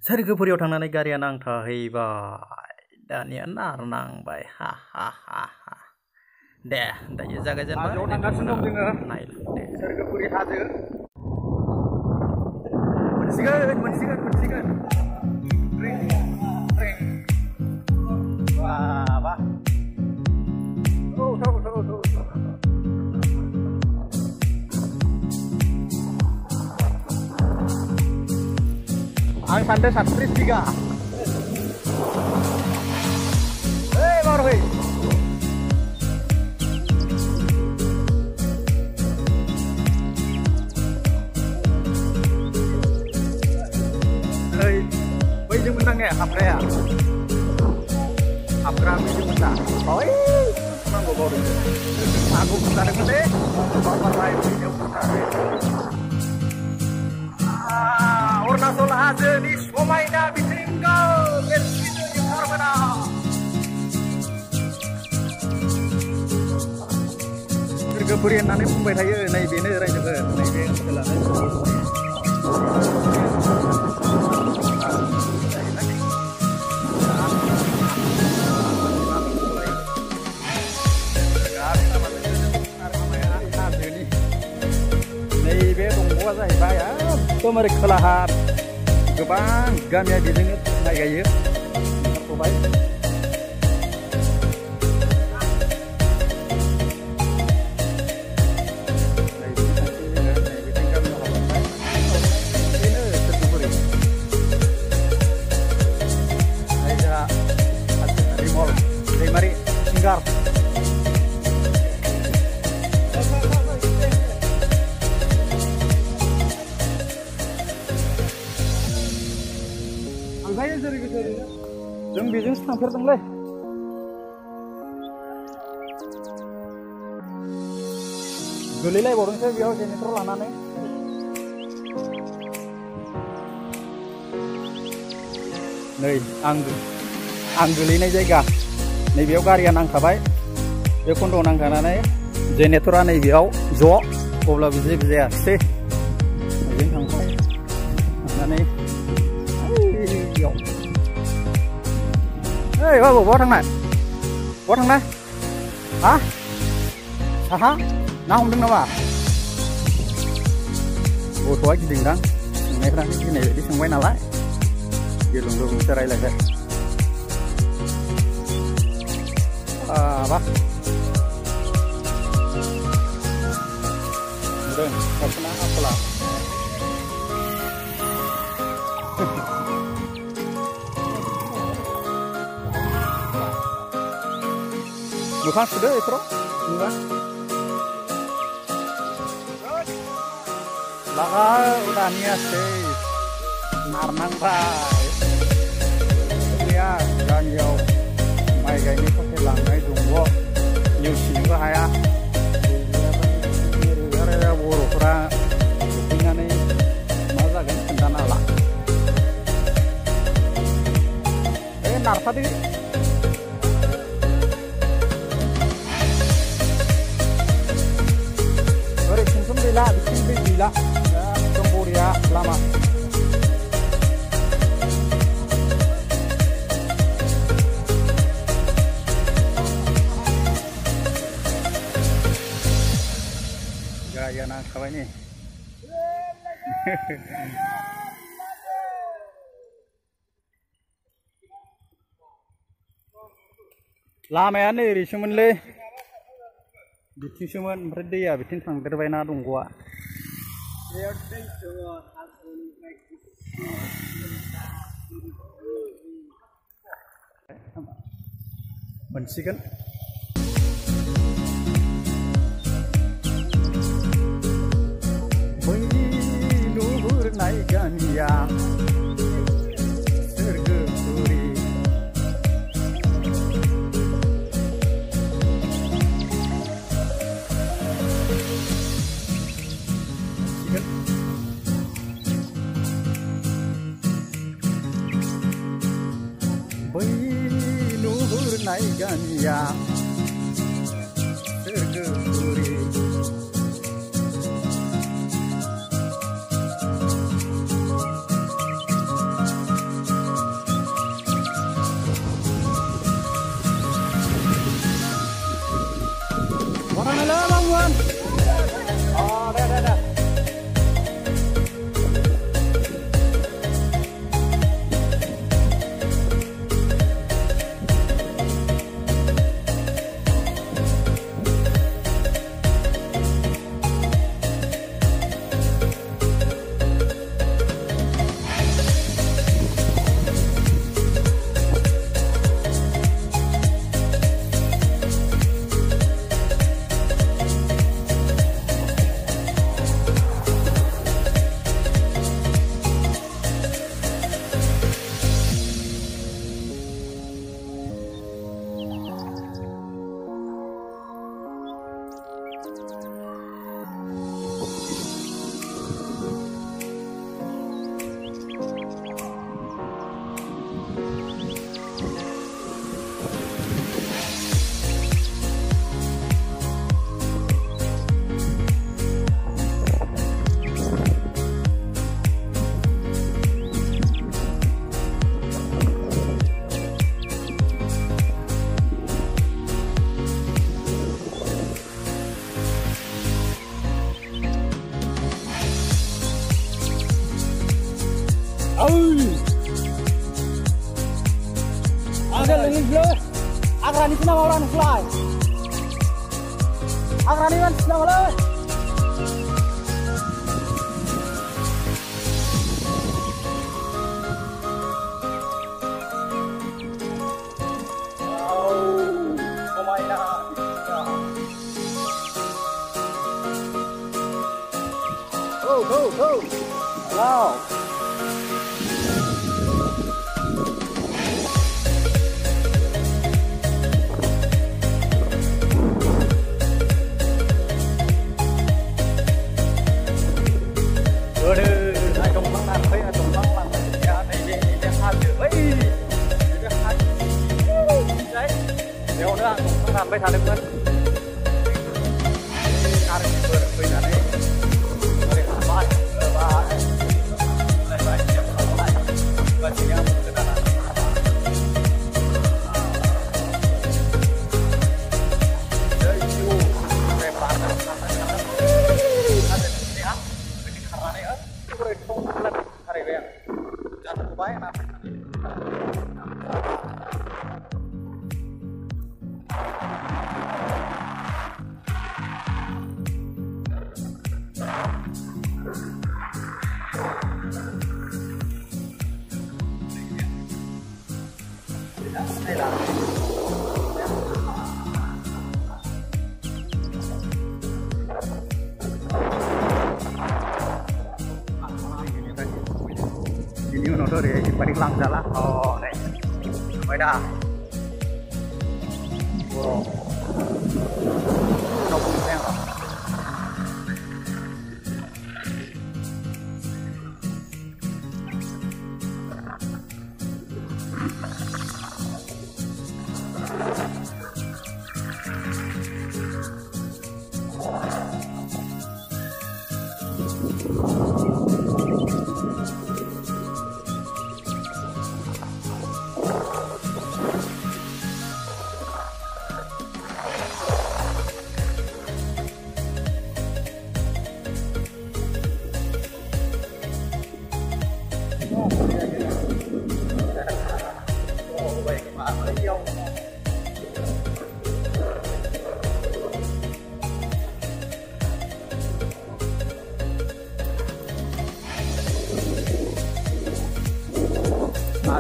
सोरगोफुरियाव थांनानै गारिया नांथाहैबाय दानिया नांबाय हा हा हा हा दे दायो जागायजेनबाय हाजोआव थांगासिनो दं जोङो नायलांदो सोरगोफुरि हाजो मोनसिगोन wah tuh ang santai satris tiga baru hei bây giờ mình đang nghe học đây à học ra bây giờ mình đã tối mang bộ được aku buka dengan deh bapak lain video buka warna solah haze di Somaina bitinggal begitu yang berbeda Soergogwpuri nanti bumbay tayo nay bene raja ke nay bene setelah naibe donggoa जाहैबाय एकदम ओरै खोलाहा गोबां गामिया बेजोंनो माइ गायो ओंखारथ'बाय दैमारि सिंगार जों बेजोंसो थांफेरदोंलै गोलैलायबावदोंसो बेयाव जेनेरेटर लानानै नै आं गोलैनाय जायगा नैबेयाव गारिया नांखाबाय बे खन्द'आव नांखानानै जेनेरेटरा नैबेयाव ज' अब्लाबो जेबो जायासै बेजों थांबाय थांनानै Hei, bawa tangan, hah? Aha, nah umdeng nama. Oh, tuh aja dingdang, ini kan ini di sini nalai, dia lunggu cerai lagi. Apa? Udah, karena apa lah? Bukan sudah itu, enggak. Lah udah niat sih, narnang bay. Ya, dan jauh. Mai gay ini pakai langai dungwo, nyusi juga ya. Gara-gara buruk kurang, tinggal nih, masa kan kendana lah. Nar tadi. Bila bikin bila ya tunggu dia lama gaya nak kawan ini lama nih risumen le bikin cuman berdaya bikin tangderbaina donggoa moनसिगोन बै नुहुरनाय गामिया सोरगोफुरि बै नुहुरनाय गामिया सोरगोफुरि selengin dulu. Agrani sih nama orang fly. Agrani kan nama lo. Go. Wow. Sampai थादोंमोन गारिफोर फैनानै ओरै हाबबाय बासिया गोदाना ini udah deh paling langsa lah. Oh nih beda wow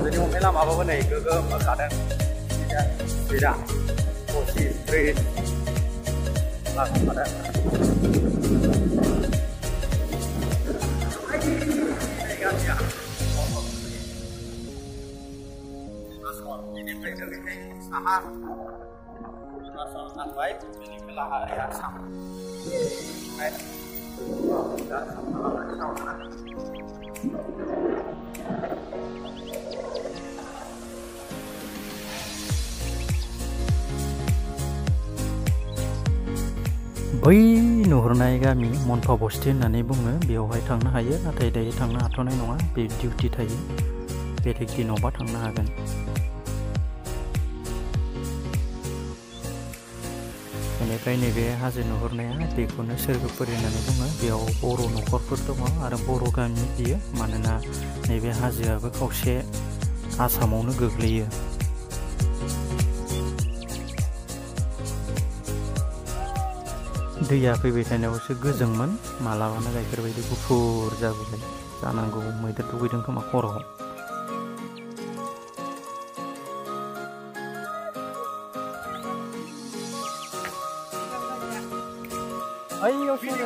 jadi mungkin lama apa nih ke keadaan tidak posisi langsung ada ini penelitian usaha masyarakat baik ini belahan yang sama baik dan sama बै नुहुरनाय गामि मनफा बस्ति होननानै बुङो बेवहाय थांनो हायो नाथाय दायो थांनो हाथ'नाय नङा बे डिउटि थायो बेलेग दिनावबा थांनो हागोन बेनिफ्राय नैबे हाजो नुहुरनाया बेखौनो सोरगोफुरि होननानै बुङो बेयाव बर' न'खरफोर दङ आरो बर' गामि बियो मानोना नैबे हाजोआबो खावसे आसामावनो गोग्लैयो दैया फैबाय थानायावसो गोजोंमोन मालाबानो गाइखेर बायदि गुफुर जाबोबाय जानांगौ मैदेर दुगैदों खोमा खर'आव ayo sini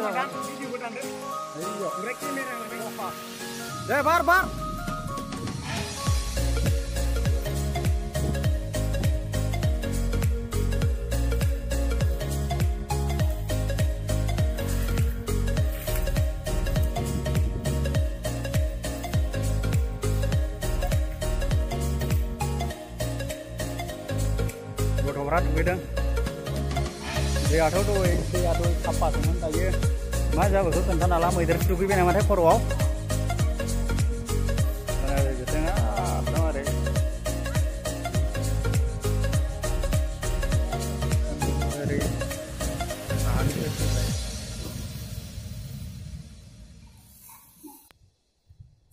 bar got'फ्रा दुगैदों दैयाथ' साफासोमोन दायो मा जाबोखो खोन्थानो हाला मैदेर दुगैबाय नामाथाय खर'आव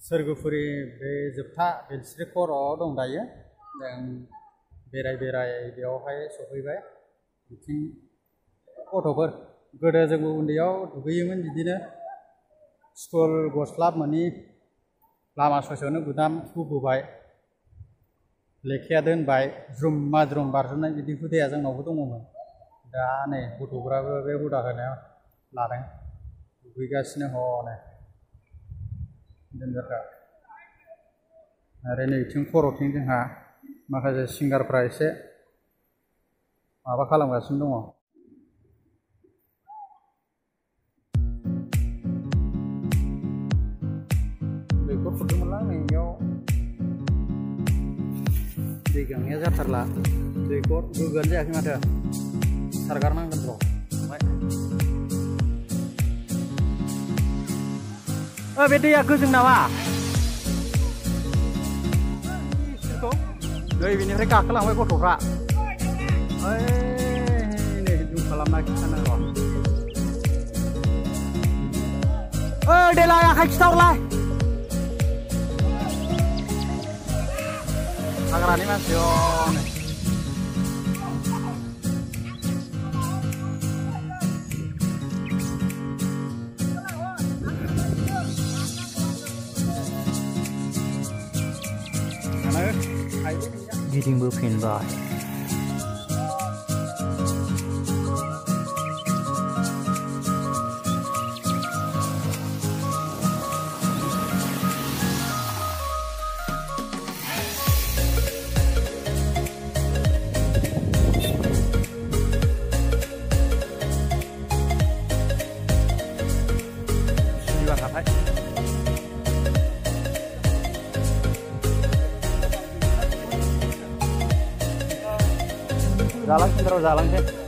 सोरगोफुरि बे जोबथा बेलस्रि खर'आव दं दायो जों बेराय बेयावहाय सफैबाय बिथिं गथ'फोर गोदो जोंबो उन्दैयाव दुगैयोमोन बिदिनो स्कुल गस्ला मोनि लामा ससेयावनो गुदाम थुबोबाय लेखाया दोनबाय ज्रुम बारजुमनाय बिदि हुदाया जोंनावबो दङमोन दा नै गथ'फ्राबो बे हुदाखौनो लादों दुगैगासिनो हनै दोनजारखा आरो नैथिं खर'थिं जोंहा माखासे सिंगारफ्रा एसे माबा खालामगासिनो दङ दैखर खुरदोंमोनलां नैयाव दै गांनाया जाथारला दैखर गोग्गोआनो जायाखै माथो सारगारनांगोन र' बे दैया गोजों नामा नै बेनिफ्राय गाखोलांबाय गथ'फ्रा नै जुम खालामना खिन्थानांगौ देलाय आखाइ खिथाहरलाय हाग्रानि मानसि गिदिंबोफिनबाय जालांसै